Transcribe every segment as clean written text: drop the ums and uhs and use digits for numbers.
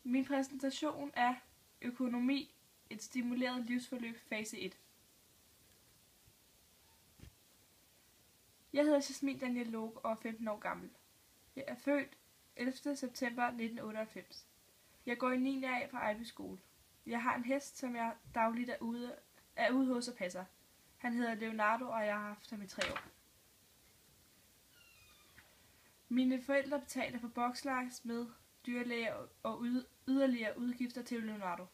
Min præsentation er Økonomi, et stimuleret livsforløb fase 1. Jeg hedder Jasmin Daniel Loke og er 15 år gammel. Jeg er født 11. september 1998. Jeg går i 9. A på Ejby Skole. Jeg har en hest, som jeg dagligt er ude hos og passer. Han hedder Leonardo, og jeg har haft ham i 3 år. Mine forældre betaler for bokslejs med dyrlæge og yderligere udgifter til Leonardo.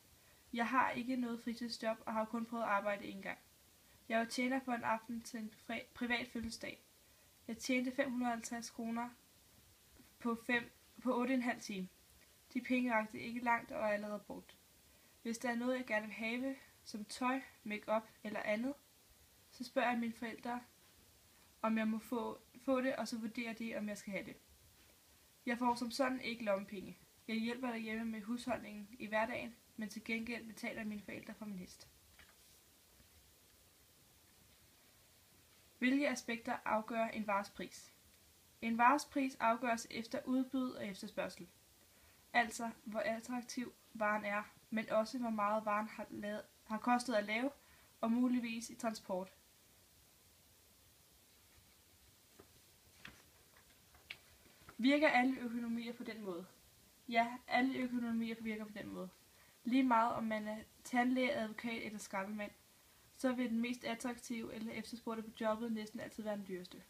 Jeg har ikke noget fritidsjob og har kun prøvet at arbejde en gang. Jeg var tjener for en aften til en privat fødselsdag. Jeg tjente 550 kroner på 8,5 timer. De penge rakte ikke langt og er allerede brugt. Hvis der er noget, jeg gerne vil have, som tøj, make-up eller andet, så spørger jeg mine forældre, om jeg må få det, og så vurderer de, om jeg skal have det. Jeg får som sådan ikke lommepenge. Jeg hjælper derhjemme med husholdningen i hverdagen, men til gengæld betaler mine forældre for min hest. Hvilke aspekter afgør en vares pris? En vares pris afgøres efter udbud og efterspørgsel. Altså, hvor attraktiv varen er, men også hvor meget varen har kostet at lave, og muligvis i transport. Virker alle økonomier på den måde? Ja, alle økonomier virker på den måde. Lige meget om man er tandlæge, advokat eller skraldemand, så vil den mest attraktive eller efterspurgte på jobbet næsten altid være den dyreste.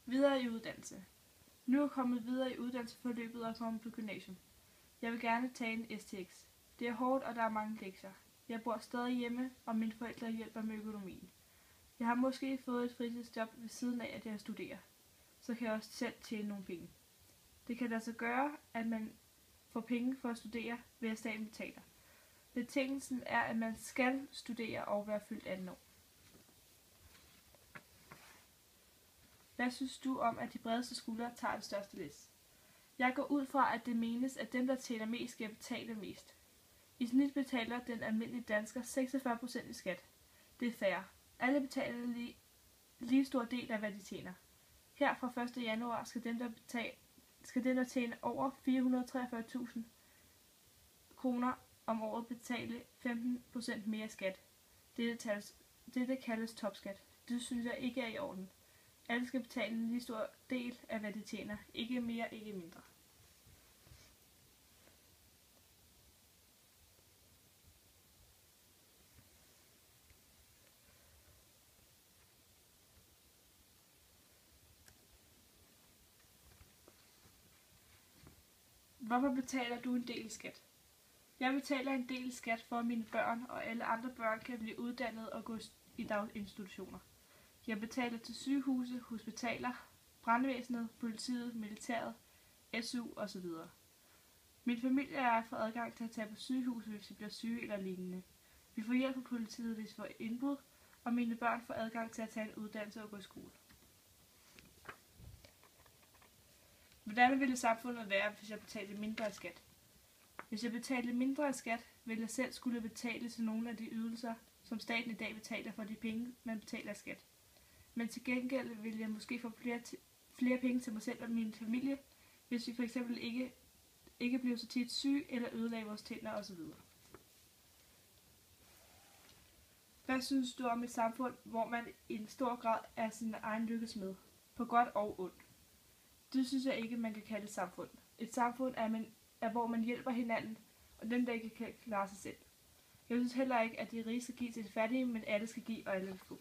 Videre i uddannelse. Nu er jeg kommet videre i uddannelsesforløbet og kommet på gymnasium. Jeg vil gerne tage en STX. Det er hårdt, og der er mange lektier. Jeg bor stadig hjemme, og mine forældre hjælper med økonomien. Jeg har måske fået et fritidsjob ved siden af, at jeg studerer. Så kan jeg også selv tjene nogle penge. Det kan altså gøre, at man får penge for at studere, ved at staten betaler. Betingelsen er, at man skal studere og være fyldt 18 år. Hvad synes du om, at de bredeste skuldre tager det største læs? Jeg går ud fra, at det menes, at dem, der tjener mest, skal betale mest. I snit betaler den almindelige dansker 46% i skat. Det er fair. Alle betaler lige stor del af, hvad de tjener. Her fra 1. januar skal dem, der tjener over 443.000 kroner om året, betale 15% mere skat. Dette kaldes topskat. Det synes jeg ikke er i orden. Alle skal betale en lige stor del af, hvad de tjener. Ikke mere, ikke mindre. Hvorfor betaler du en del skat? Jeg betaler en del skat for, at mine børn og alle andre børn kan blive uddannet og gå i daginstitutioner. Jeg betaler til sygehuse, hospitaler, brandvæsenet, politiet, militæret, SU osv. Min familie og jeg får adgang til at tage på sygehus, hvis vi bliver syge eller lignende. Vi får hjælp af politiet, hvis vi får indbrud, og mine børn får adgang til at tage en uddannelse og gå i skole. Hvordan ville samfundet være, hvis jeg betalte mindre i skat? Hvis jeg betalte mindre i skat, ville jeg selv skulle betale til nogle af de ydelser, som staten i dag betaler for de penge, man betaler i skat. Men til gengæld ville jeg måske få flere penge til mig selv og min familie, hvis vi f.eks. ikke blev så tit syge eller ødelagde vores tænder osv. Hvad synes du om et samfund, hvor man i en stor grad er sin egen lykkes med, på godt og ondt? Det synes jeg ikke, man kan kalde et samfund. Et samfund er, hvor man hjælper hinanden, og dem, der ikke kan klare sig selv. Jeg synes heller ikke, at de rige skal give til de fattige, men alle skal give, og alle vil få.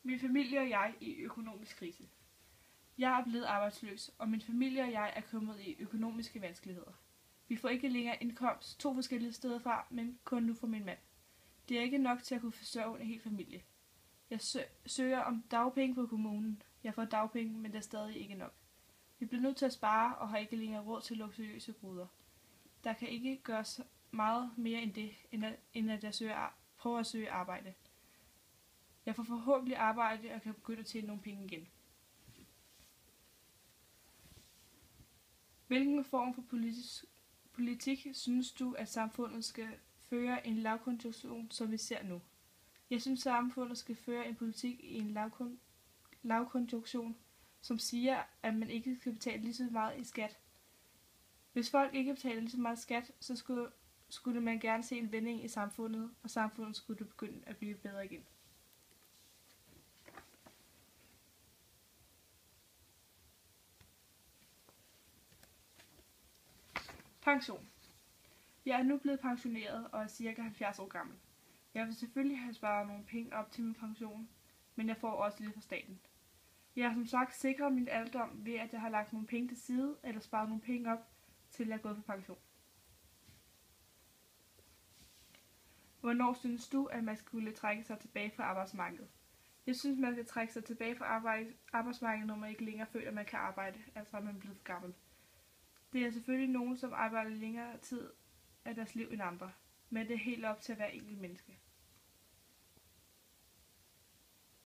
Min familie og jeg i økonomisk krise. Jeg er blevet arbejdsløs, og min familie og jeg er kommet i økonomiske vanskeligheder. Vi får ikke længere indkomst 2 forskellige steder fra, men kun nu fra min mand. Det er ikke nok til at kunne forsørge en hel familie. Jeg søger om dagpenge på kommunen. Jeg får dagpenge, men det er stadig ikke nok. Vi bliver nødt til at spare og har ikke længere råd til luksuriøse goder. Der kan ikke gøres meget mere end det, end at jeg prøver at søge arbejde. Jeg får forhåbentlig arbejde og kan begynde at tjene nogle penge igen. Hvilken form for politik synes du, at samfundet skal føre i en lavkonjunktur, som vi ser nu? Jeg synes, at samfundet skal føre en politik i en lavkonjunktur, som siger, at man ikke skal betale lige så meget i skat. Hvis folk ikke betaler lige så meget skat, så skulle man gerne se en vending i samfundet, og samfundet skulle begynde at blive bedre igen. Pension. Jeg er nu blevet pensioneret og er ca. 70 år gammel. Jeg vil selvfølgelig have sparet nogle penge op til min pension, men jeg får også lidt fra staten. Jeg har som sagt sikret min alderdom ved, at jeg har lagt nogle penge til side, eller sparet nogle penge op, til at gå på pension. Hvornår synes du, at man skulle trække sig tilbage fra arbejdsmarkedet? Jeg synes, man skal trække sig tilbage fra arbejdsmarkedet, når man ikke længere føler, at man kan arbejde, altså når man er blevet for gammel. Det er selvfølgelig nogen, som arbejder længere tid af deres liv end andre, men det er helt op til at være enkelt menneske.